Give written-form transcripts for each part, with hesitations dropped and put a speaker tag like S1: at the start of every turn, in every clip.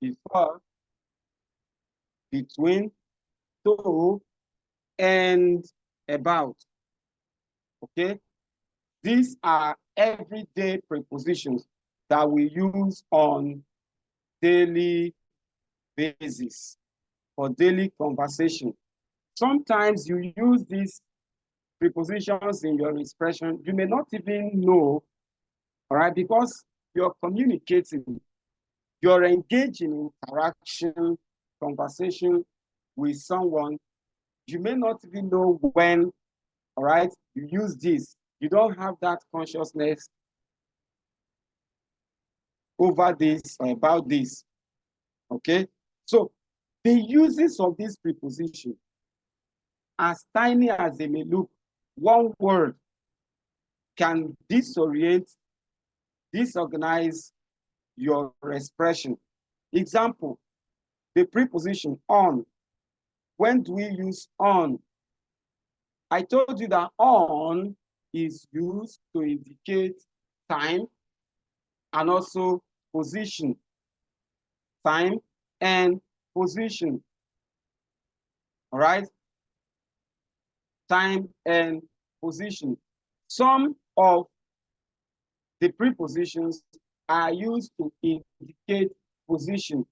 S1: before, between, to, and about. Okay? These are everyday prepositions that we use on daily basis for daily conversation. Sometimes you use these prepositions in your expression. You may not even know, all right, because you're communicating, you're engaging in interaction, conversation with someone. You may not even know when, all right, you use this. You don't have that consciousness over this or about this, okay? So the uses of this preposition, as tiny as they may look, one word can disorient, disorganize your expression. Example, the preposition on. When do we use on? I told you that on is used to indicate time and also position. Time and position. All right? Time and position. Some of the prepositions are used to indicate position,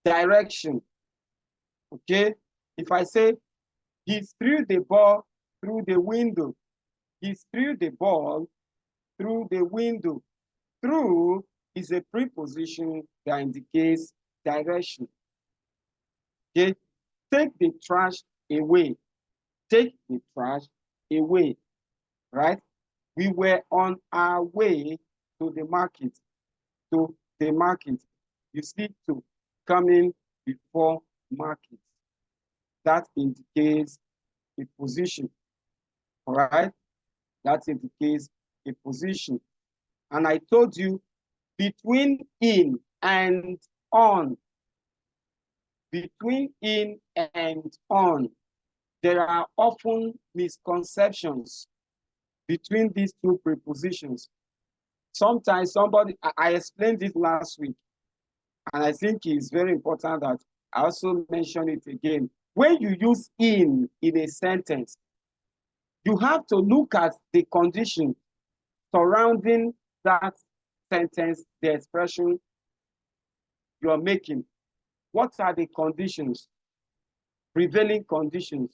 S1: direction. Okay? If I say, he threw the ball through the window, he threw the ball through the window. Through is a preposition that indicates direction. Okay? Take the trash away. Take the trash away, right? We were on our way to the market. To the market. You see, to coming before market. That indicates a position, all right? That indicates a position. And I told you, between in and on, between in and on, there are often misconceptions between these two prepositions. Sometimes somebody, I explained it last week, and I think it's very important that I also mention it again. When you use in a sentence, you have to look at the condition surrounding that sentence, the expression you're making. What are the conditions? Prevailing conditions.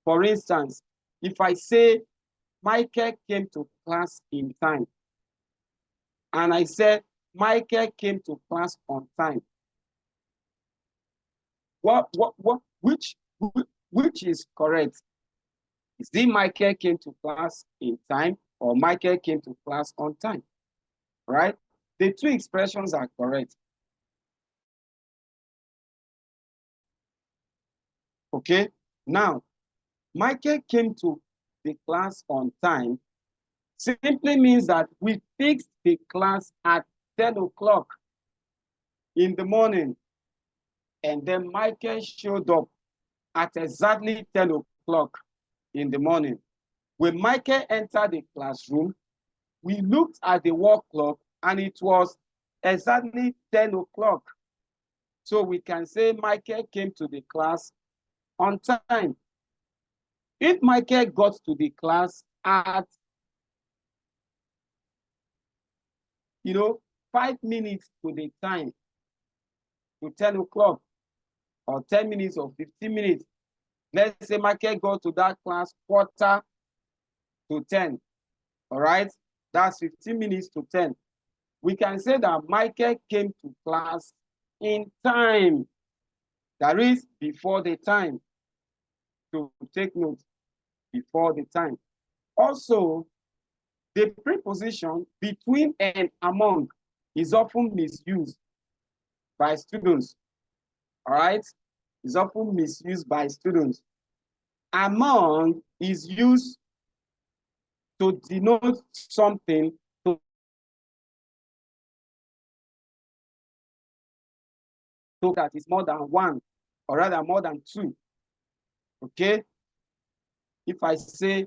S1: For instance, if I say, Michael came to class in time, and I said, Michael came to class on time, which is correct? Is it Michael came to class in time or Michael came to class on time, right? The two expressions are correct. Okay, now, Michael came to the class on time simply means that we fixed the class at 10 o'clock in the morning, and then Michael showed up at exactly 10 o'clock in the morning. When Michael entered the classroom, we looked at the wall clock and it was exactly 10 o'clock. So we can say Michael came to the class on time. If Michael got to the class at 5 minutes to the time, to 10 o'clock, or 10 minutes or 15 minutes, let's say Michael got to that class quarter to 10, all right? That's 15 minutes to 10. We can say that Michael came to class in time. That is before the time. To take note, before the time. Also, the preposition between and among is often misused by students, all right? It's often misused by students. Among is used to denote something so that is more than one, or rather more than two, okay? If I say,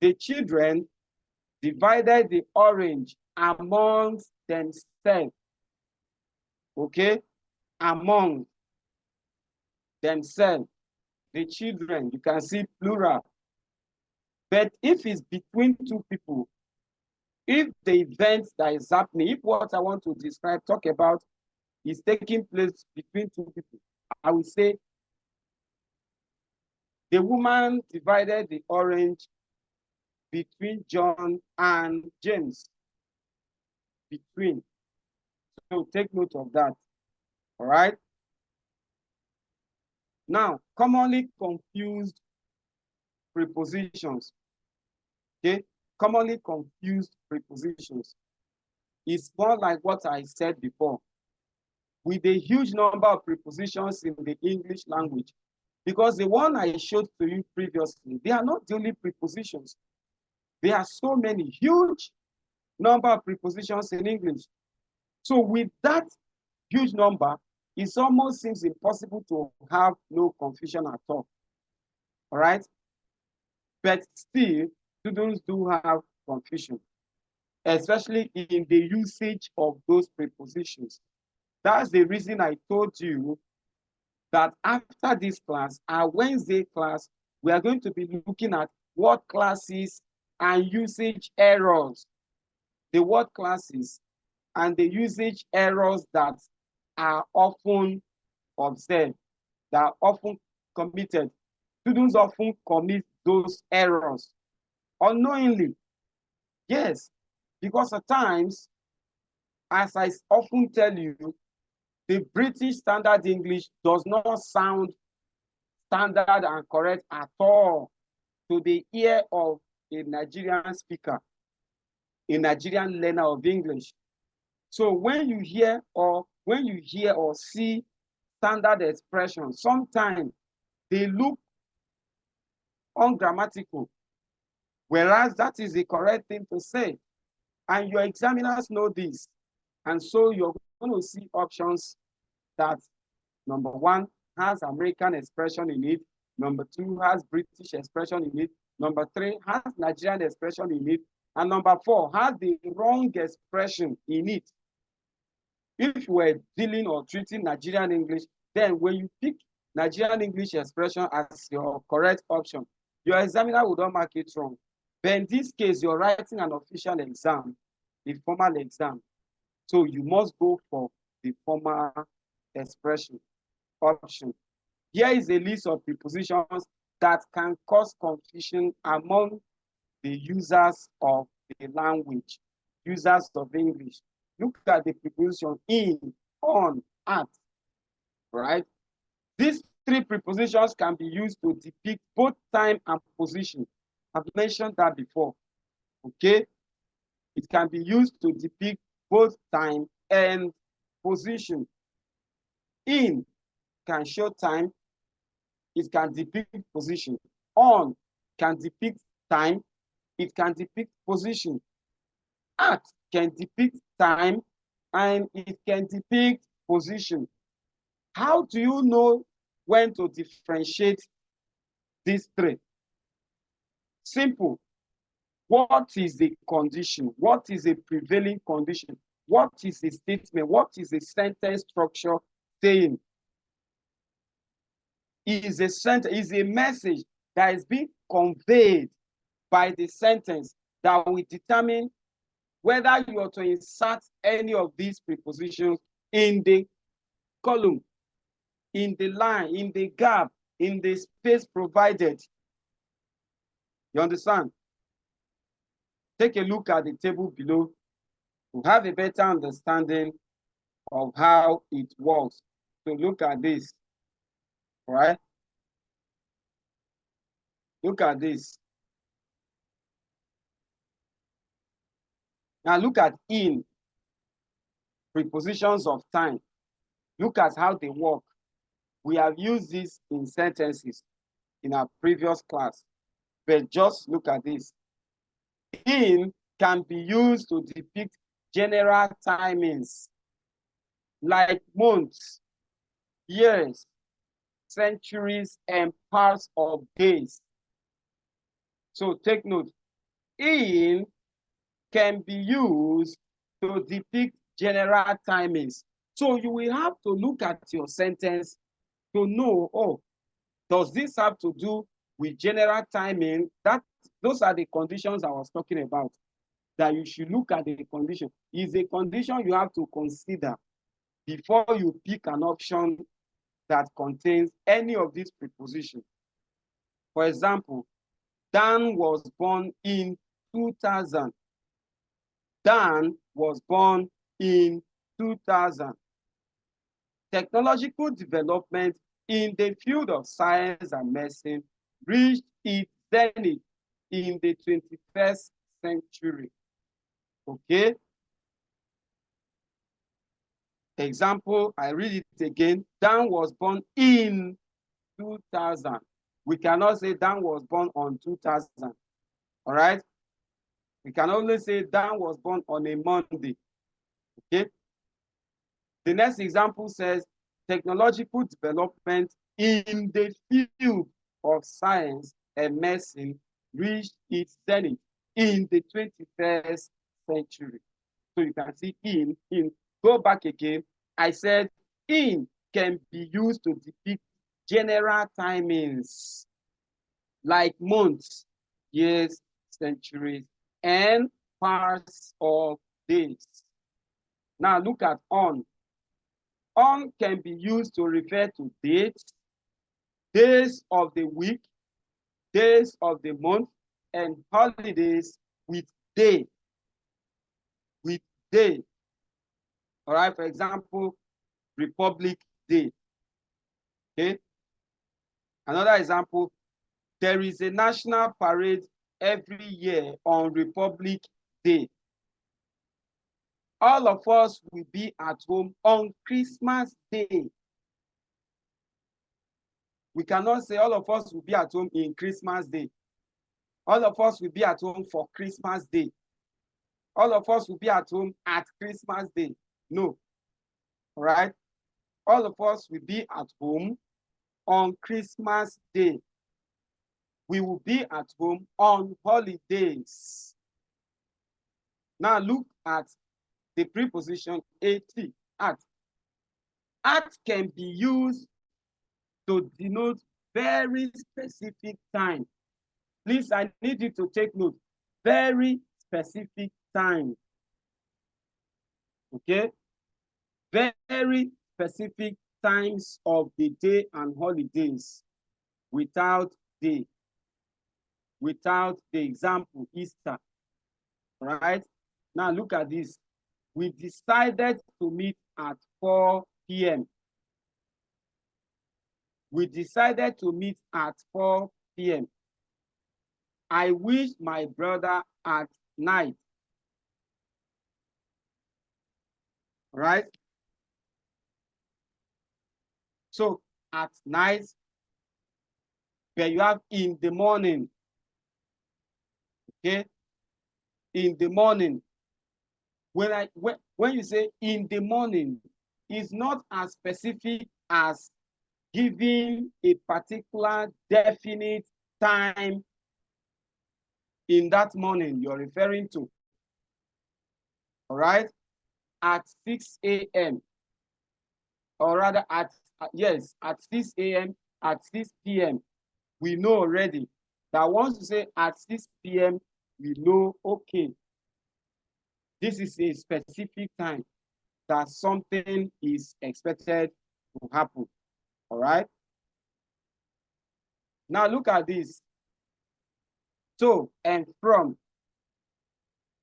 S1: the children divided the orange amongst themselves. okay, among themselves, the children, you can see plural. But if it's between two people, if the event that is happening, if what I want to describe, talk about, is taking place between two people, I will say, the woman divided the orange between John and James. Between. So take note of that. All right. Now, commonly confused prepositions. Okay. Commonly confused prepositions is more like what I said before. With a huge number of prepositions in the English language, because the one I showed to you previously, they are not the only prepositions. There are so many, huge number of prepositions in English. So with that huge number, it almost seems impossible to have no confusion at all. All right? But still, students do have confusion, especially in the usage of those prepositions. That's the reason I told you that after this class, our Wednesday class, we are going to be looking at word classes and usage errors. The word classes and the usage errors that are often observed, that are often committed. Students often commit those errors unknowingly. Yes, because at times, as I often tell you, the British Standard English does not sound standard and correct at all to the ear of a Nigerian speaker, a Nigerian learner of English. So when you hear or see standard expressions, sometimes they look ungrammatical, whereas that is the correct thing to say. And your examiners know this. And so you're going to see options that, number one, has American expression in it. Number two, has British expression in it. Number three, has Nigerian expression in it. And number four, has the wrong expression in it. If you were dealing or treating Nigerian English, then when you pick Nigerian English expression as your correct option, your examiner will not mark it wrong. But in this case, you're writing an official exam, a formal exam. So you must go for the formal expression option. Here is a list of prepositions that can cause confusion among the users of the language, users of English. Look at the preposition in, on, at, right? These three prepositions can be used to depict both time and position. I've mentioned that before, okay? It can be used to depict both time and position. In can show time, it can depict position. On can depict time, it can depict position. At can depict time, and it can depict position. How do you know when to differentiate these three? Simple. What is the condition? What is a prevailing condition? What is a statement? What is a sentence structure saying? Is a message that is being conveyed by the sentence that will determine whether you are to insert any of these prepositions in the column, in the line, in the gap, in the space provided. You understand? Take a look at the table below to have a better understanding of how it works. So look at this, all right? Look at this. Now look at in, prepositions of time. Look at how they work. We have used this in sentences in our previous class, but just look at this. In can be used to depict general timings, like months, years, centuries, and parts of days. So take note, in can be used to depict general timings. So you will have to look at your sentence to know, oh, does this have to do with general timing? Those are the conditions I was talking about, that you should look at the condition. Is a condition you have to consider before you pick an option that contains any of these prepositions. For example, Dan was born in 2000. Dan was born in 2000. Technological development in the field of science and medicine reached its zenith in the 21st century. Okay? Example, I read it again. Dan was born in 2000. We cannot say Dan was born on 2000. All right? We can only say Dan was born on a Monday. Okay? The next example says technological development in the field of science and medicine reached its zenith in the 21st century. So you can see in. Go back again. I said in can be used to depict general timings like months, years, centuries, and parts of days. Now look at on. On can be used to refer to dates, days of the week, days of the month, and holidays with day. With day. All right, for example, Republic Day. Okay. Another example, there is a national parade every year on Republic Day. All of us will be at home on Christmas Day. We cannot say all of us will be at home in Christmas Day. All of us will be at home for Christmas Day. All of us will be at home at Christmas Day. No. All right? All of us will be at home on Christmas Day. We will be at home on holidays. Now look at the preposition at. At. At can be used to denote very specific time. Please, I need you to take note. Very specific time. Okay? Very specific times of the day and holidays without day. Without the example, Easter. Right? Now look at this. We decided to meet at 4 p.m. We decided to meet at 4 p.m. I wish my brother at night. Right? So at night, where you have in the morning. Okay? In the morning. When you say in the morning, it's not as specific as giving a particular definite time in that morning you're referring to. All right? At 6 a.m. Or rather at 6 a.m., at 6 p.m. We know already that once you say at 6 p.m., we know, okay, this is a specific time that something is expected to happen. All right? Now look at this. To and from.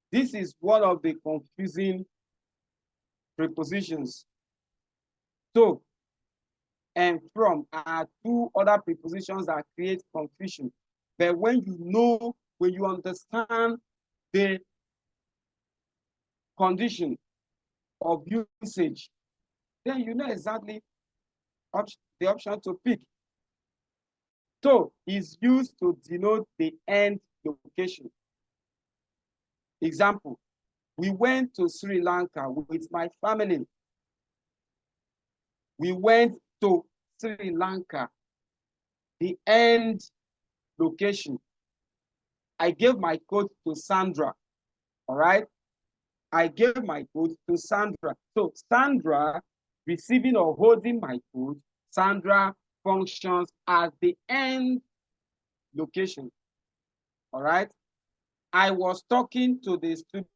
S1: This is one of the confusing prepositions. To and from are two other prepositions that create confusion. But when you understand the condition of usage, then you know exactly the option to pick. To is used to denote the end location. Example, we went to Sri Lanka with my family. We went to Sri Lanka, the end location. I gave my coat to Sandra, all right? I gave my coat to Sandra. So Sandra receiving or holding my food, Sandra functions as the end location. All right. I was talking to the student